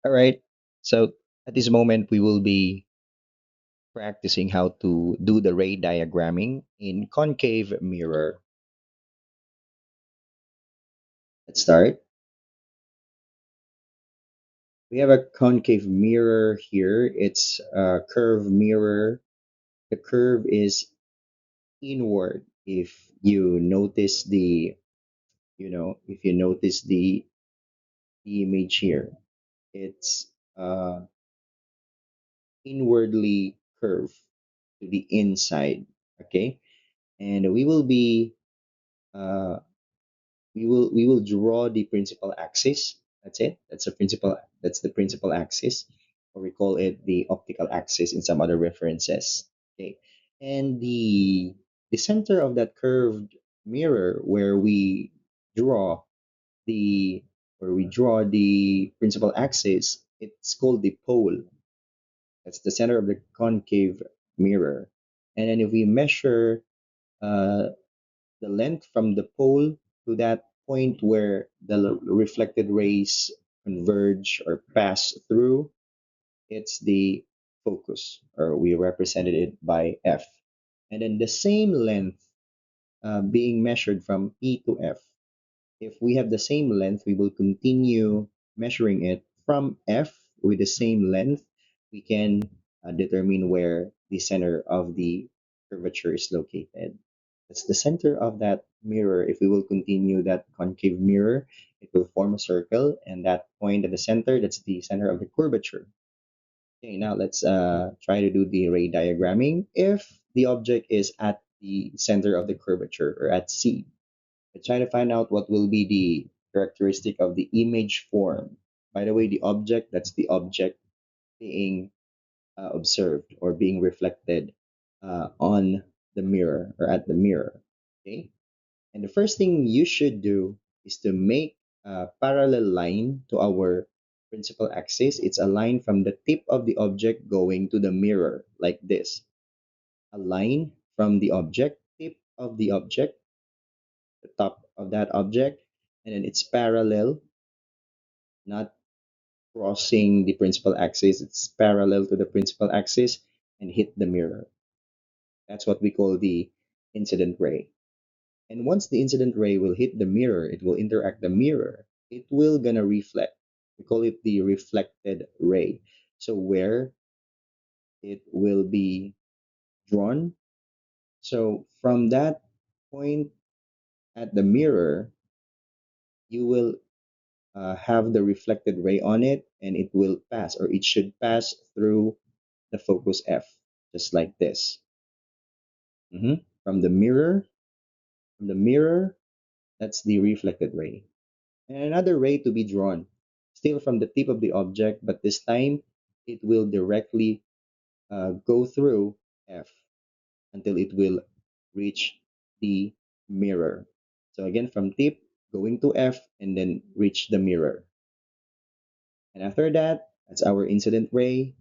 All right. So at this moment, we will be practicing how to do the ray diagramming in concave mirror. Let's start. We have a concave mirror here. It's a curve mirror. The curve is inward. If you notice if you notice the image here, it's inwardly curved to the inside. Okay, and uh, we will draw the principal axis. That's it. That's the principal axis, or we call it the optical axis in some other references. Okay, and the center of that curved mirror draw the where we draw the principal axis, it's called the pole. That's the center of the concave mirror. And then if we measure uh, the length from the pole to that point where the reflected rays converge or pass through, it's the focus, or we represented it by F. And then the same length being measured from E to F. If we have the same length, we will continue measuring it from F with the same length. We can determine where the center of the curvature is located. That's the center of that mirror. If we will continue that concave mirror, it will form a circle, and that point at the center, that's the center of the curvature. Okay, now let's try to do the ray diagramming. If the object is at the center of the curvature or at C, let's try to find out what will be the characteristic of the image form. By the way, the object, that's the object being observed or being reflected on the mirror or at the mirror. Okay. And the first thing you should do is to make a parallel line to our principal axis. It's a line from the tip of the object going to the mirror, like this. A line from the object, tip of the object, the top of that object, and then it's parallel, not crossing the principal axis. It's parallel to the principal axis and hit the mirror. That's what we call the incident ray. And once the incident ray will hit the mirror, it will interact the mirror. It will gonna reflect. We call it the reflected ray. So where it will be drawn. So from that point at the mirror, you will have the reflected ray on it, and it will pass, or it should pass through the focus F, just like this. From the mirror, that's the reflected ray. And another ray to be drawn, still from the tip of the object, but this time it will directly go through F until it will reach the mirror. So again, from tip going to F and then reach the mirror. And after that, that's our incident ray.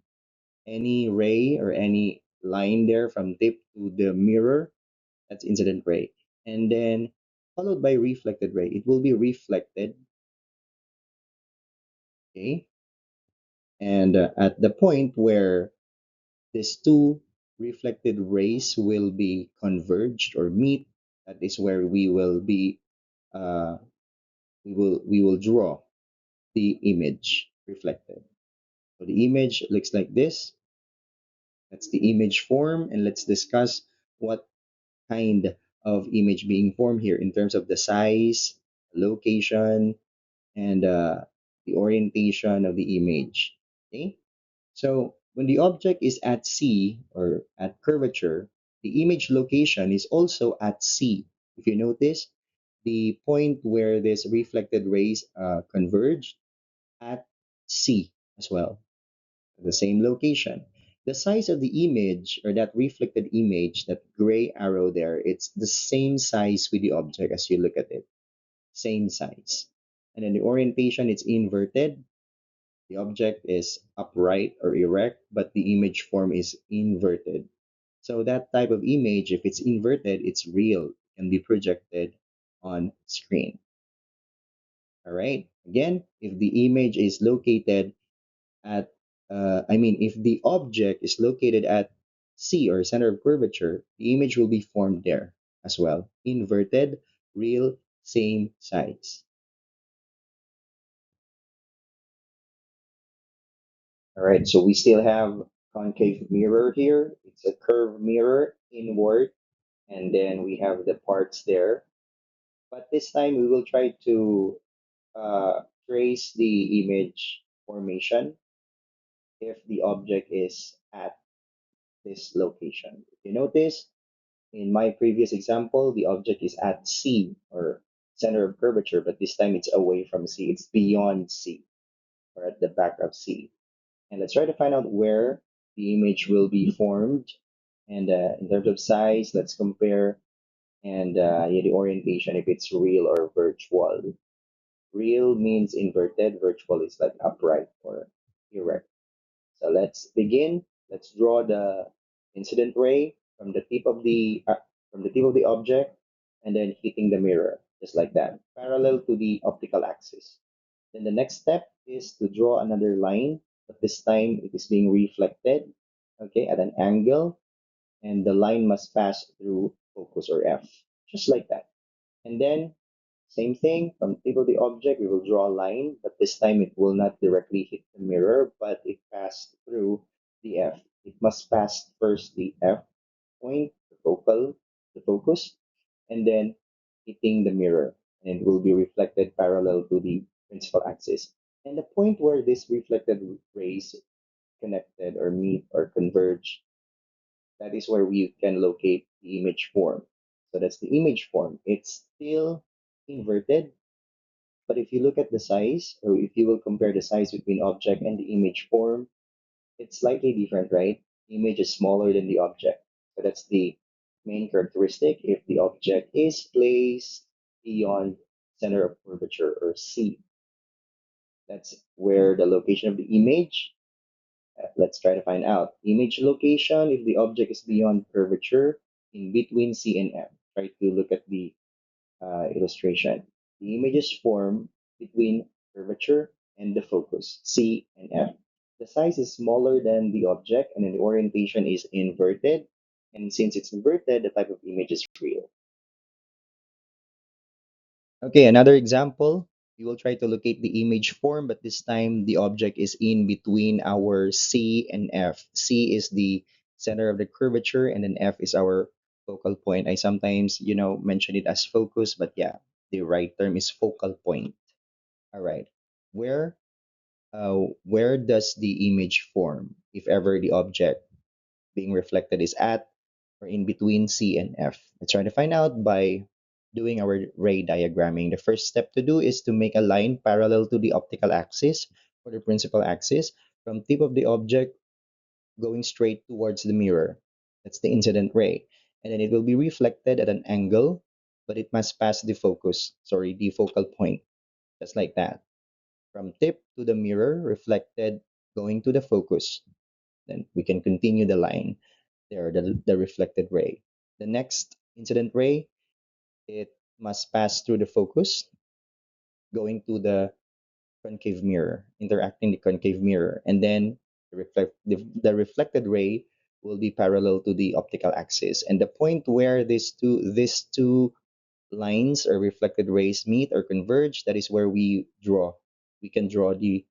Any ray or any line there from tip to the mirror, that's incident ray. And then followed by reflected ray. It will be reflected, okay? And at the point where these two reflected rays will be converged or meet, that is where uh, we will draw the image reflected. So the image looks like this. That's the image form, and let's discuss what kind of image being formed here in terms of the size, location, and the orientation of the image. Okay, so when the object is at C or at curvature, the image location is also at C. If you notice, the point where this reflected rays converge at C as well, the same location. The size of the image or that reflected image, that gray arrow there, it's the same size with the object as you look at it. Same size. And then the orientation, it's inverted. The object is upright or erect, but the image form is inverted. So that type of image, if it's inverted, it's real, can be projected on screen. All right. Again, if the image is located at if the object is located at C or center of curvature, the image will be formed there as well. Inverted, real, same size. All right, so we still have concave mirror here. It's a curved mirror inward, and then we have the parts there. But this time we will try to trace the image formation if the object is at this location. If you notice, in my previous example, the object is at C or center of curvature, but this time it's away from C. It's beyond C or at the back of C. And let's try to find out where the image will be formed. And in terms of size, let's compare and yeah, the orientation if it's real or virtual. Real means inverted, virtual is like upright or erect. So let's begin. Let's draw the incident ray from the tip of the object and then hitting the mirror, just like that, parallel to the optical axis. Then the next step is to draw another line, but this time it is being reflected, okay, at an angle, and the line must pass through focus or F, just like that. And then same thing, from tip of the object, we will draw a line, but this time it will not directly hit the mirror, but it passed through the F. It must pass first the F point, the focus, and then hitting the mirror, and it will be reflected parallel to the principal axis. And the point where this reflected rays connected or meet or converge, that is where we can locate the image form. So that's the image form. It's still inverted, but if you look at the size, or if you will compare the size between object and the image form, it's slightly different, right? Image is smaller than the object. So that's the main characteristic if the object is placed beyond center of curvature or C. That's where the location of the image. Let's try to find out. Image location if the object is beyond curvature in between C and F. Try to look at the illustration. The images form between curvature and the focus, C and F. The size is smaller than the object, and then the orientation is inverted. And since it's inverted, the type of image is real. Okay, another example. We will try to locate the image form, but this time the object is in between our C and F. C is the center of the curvature, and then F is our focal point. I sometimes, mention it as focus, but yeah, the right term is focal point. All right. Where where does the image form if ever the object being reflected is at or in between C and F? Let's try to find out by doing our ray diagramming. The first step to do is to make a line parallel to the optical axis or the principal axis from tip of the object going straight towards the mirror. That's the incident ray. And then it will be reflected at an angle, but it must pass the focal point, just like that. From tip to the mirror, reflected, going to the focus. Then we can continue the line there, the reflected ray. The next incident ray, it must pass through the focus, going to the concave mirror, interacting the concave mirror, and then the reflected ray will be parallel to the optical axis. And the point where these two lines or reflected rays meet or converge, that is where we can draw the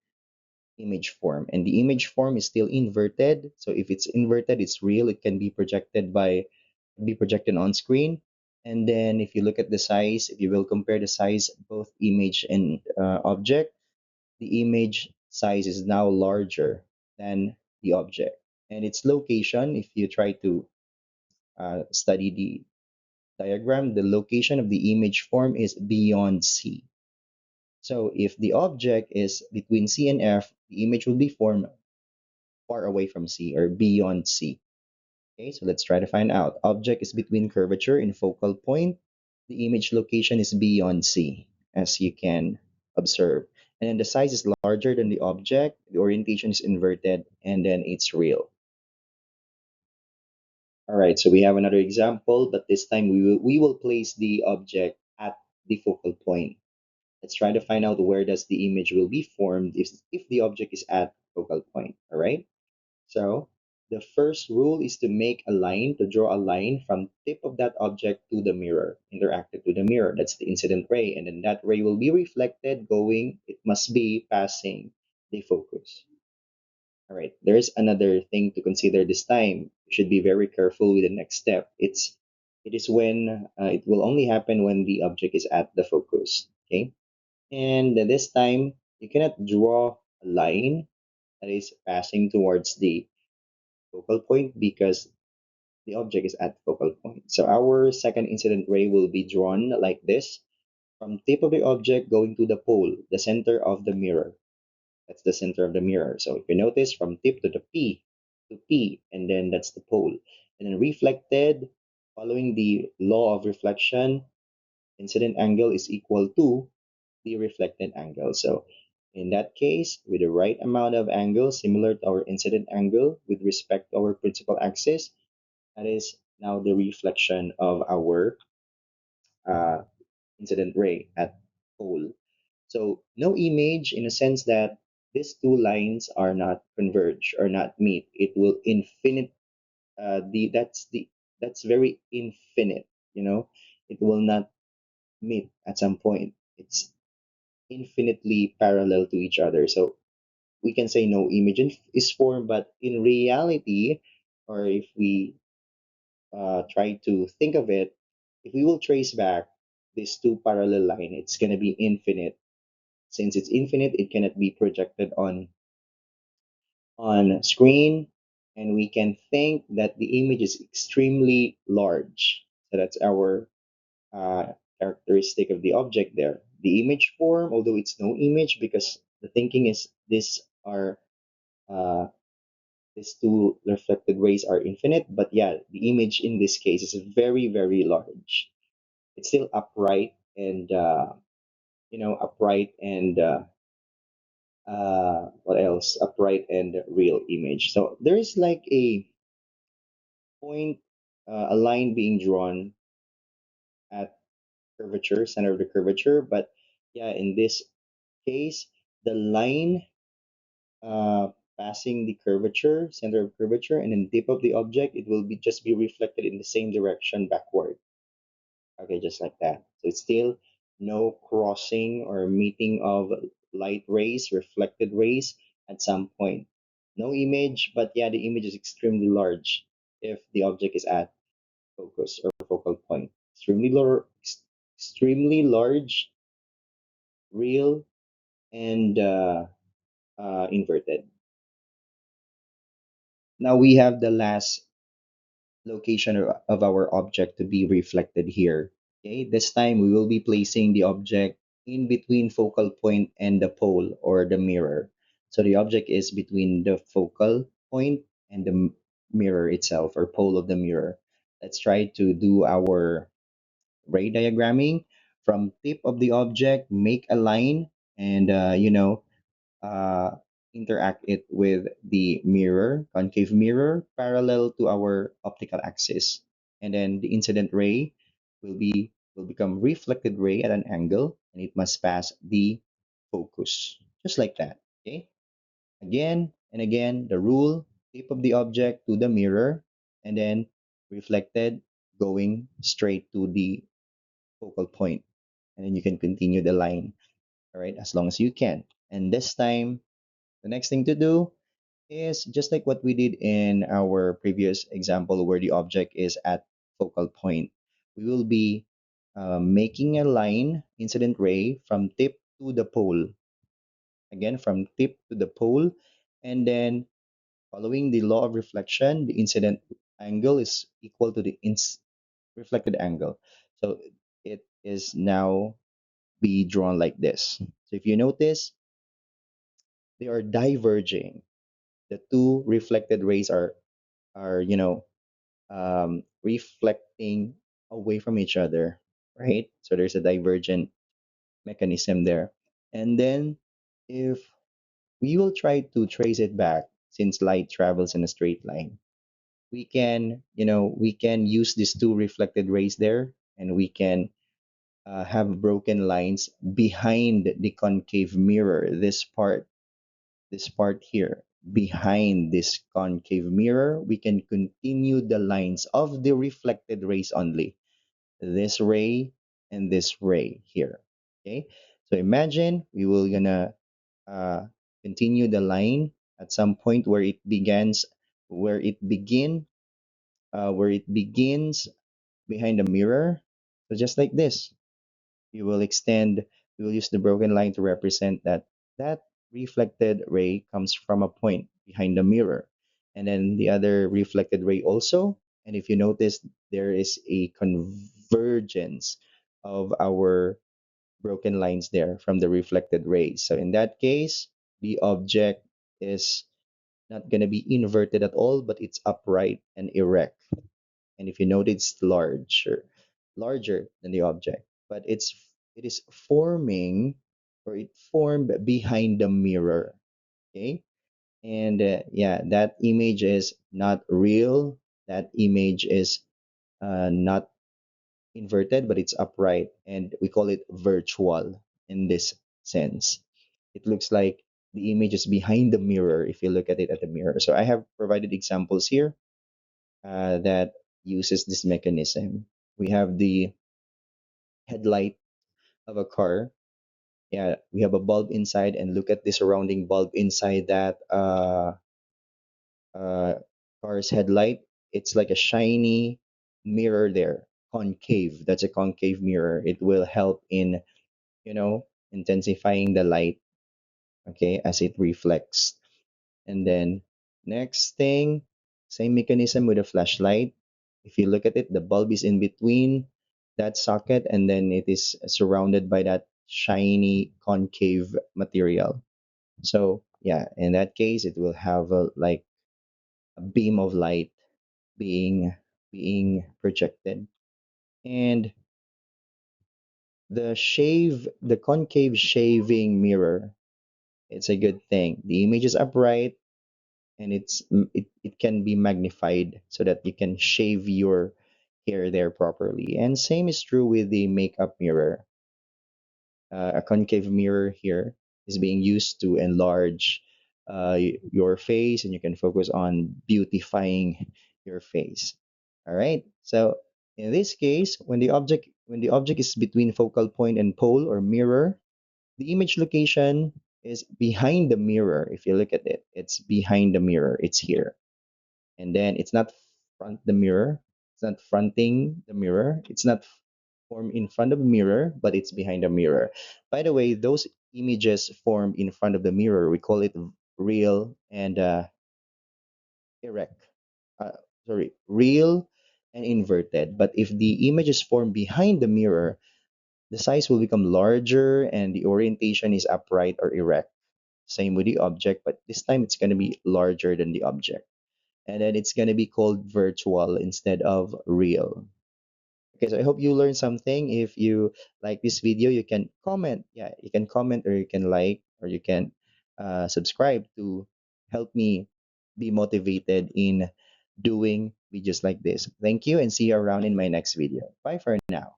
image form. And the image form is still inverted. So if it's inverted, it's real. It can be projected on screen. And then if you look at the size, if you will compare the size, both image and object, the image size is now larger than the object. And its location, if you try to study the diagram, the location of the image form is beyond C. So if the object is between C and F, the image will be formed far away from C or beyond C. Okay, so let's try to find out. Object is between curvature and focal point. The image location is beyond C, as you can observe. And then the size is larger than the object, the orientation is inverted, and then it's real. All right, so we have another example, but this time we will place the object at the focal point. Let's try to find out where does the image will be formed if the object is at focal point. All right. So the first rule is to make a line, to draw a line from tip of that object to the mirror, interactive to the mirror. That's the incident ray. And then that ray will be reflected going, it must be passing the focus. All right. There's another thing to consider this time. You should be very careful with the next step. It is when it will only happen when the object is at the focus. Okay. And this time you cannot draw a line that is passing towards the focal point because the object is at focal point. So our second incident ray will be drawn like this from tip of the object going to the pole, the center of the mirror. That's the center of the mirror. So if you notice from tip to the P, and then that's the pole. And then reflected, following the law of reflection, incident angle is equal to the reflected angle. So in that case, with the right amount of angle, similar to our incident angle with respect to our principal axis, that is now the reflection of our uh, incident ray at pole. So no image in a sense that these two lines are not converge or not meet. It will infinite. That's very infinite. You know, it will not meet at some point. It's infinitely parallel to each other. So we can say no image is formed, but in reality, or if we try to think of it, if we will trace back these two parallel line, it's going to be infinite. Since it's infinite, it cannot be projected on screen, and we can think that the image is extremely large. So that's our characteristic of the object there. The image form, although it's no image, because the thinking is uh, these two reflected rays are infinite, but yeah, the image in this case is very, very large. It's still upright and upright and what else? Upright and real image. So there is like a point, a line being drawn at curvature, center of the curvature. But yeah, in this case, the line uh, passing the curvature, center of curvature, and then tip of the object, it will be just be reflected in the same direction backward. Okay, just like that. So it's still no crossing or meeting of light rays, reflected rays at some point. No image, but yeah, the image is extremely large if the object is at focus or focal point. Extremely large, real, and inverted. Now we have the last location of our object to be reflected here. Okay, this time we will be placing the object in between focal point and the pole or the mirror. So the object is between the focal point and the mirror itself or pole of the mirror. Let's try to do our ray diagramming from tip of the object, make a line, and uh, interact it with the mirror, concave mirror, parallel to our optical axis. And then the incident ray will become reflected ray at an angle, and it must pass the focus, just like that. Okay. Again and again, the rule: tip of the object to the mirror, and then reflected going straight to the focal point, and then you can continue the line. All right, as long as you can. And this time, the next thing to do is just like what we did in our previous example where the object is at focal point. We will be making a line, incident ray, from tip to the pole. Again, from tip to the pole. And then following the law of reflection, the incident angle is equal to the reflected angle. So it is now be drawn like this. So if you notice, they are diverging. The two reflected rays are reflecting away from each other, right? So there's a divergent mechanism there. And then if we will try to trace it back, since light travels in a straight line, we can use these two reflected rays there, and we can have broken lines behind the concave mirror, this part this part here, behind this concave mirror, we can continue the lines of the reflected rays only. This ray and this ray here. Okay. So imagine we will gonna uh, continue the line at some point where it begins, where it begin, where it begins behind the mirror. So just like this, we will extend, we will use the broken line to represent that that reflected ray comes from a point behind the mirror. And then the other reflected ray also. And if you notice, there is a convergence of our broken lines there from the reflected rays. So in that case, the object is not going to be inverted at all, but it's upright and erect. And if you notice, it's larger than the object, but it is forming, or it formed behind the mirror. Okay, and yeah, that image is not real. That image is not inverted, but it's upright, and we call it virtual in this sense. It looks like the image is behind the mirror if you look at it at the mirror. So I have provided examples here that uses this mechanism. We have the headlight of a car. Yeah, we have a bulb inside, and look at the surrounding bulb inside that uh, car's headlight. It's like a shiny mirror there, concave. That's a concave mirror. It will help in, you know, intensifying the light, okay, as it reflects. And then next thing, same mechanism with a flashlight. If you look at it, the bulb is in between that socket, and then it is surrounded by that shiny concave material. So yeah, in that case, it will have a, like a beam of light being projected. And the concave shaving mirror, it's a good thing. The image is upright, and it can be magnified so that you can shave your hair there properly. And same is true with the makeup mirror. A concave mirror here is being used to enlarge your face, and you can focus on beautifying your face. All right. So in this case, when the object is between focal point and pole or mirror, the image location is behind the mirror. If you look at it, it's behind the mirror. It's here. And then it's not front the mirror. It's not fronting the mirror. It's not formed in front of the mirror, but it's behind the mirror. By the way, those images formed in front of the mirror, we call it real and erect. Uh, sorry, real and inverted. But if the image is formed behind the mirror, the size will become larger and the orientation is upright or erect. Same with the object, but this time it's going to be larger than the object. And then it's going to be called virtual instead of real. Okay, so I hope you learned something. If you like this video, you can comment. Yeah, you can comment, or you can like, or you can subscribe to help me be motivated in doing videos like this. Thank you, and see you around in my next video. Bye for now.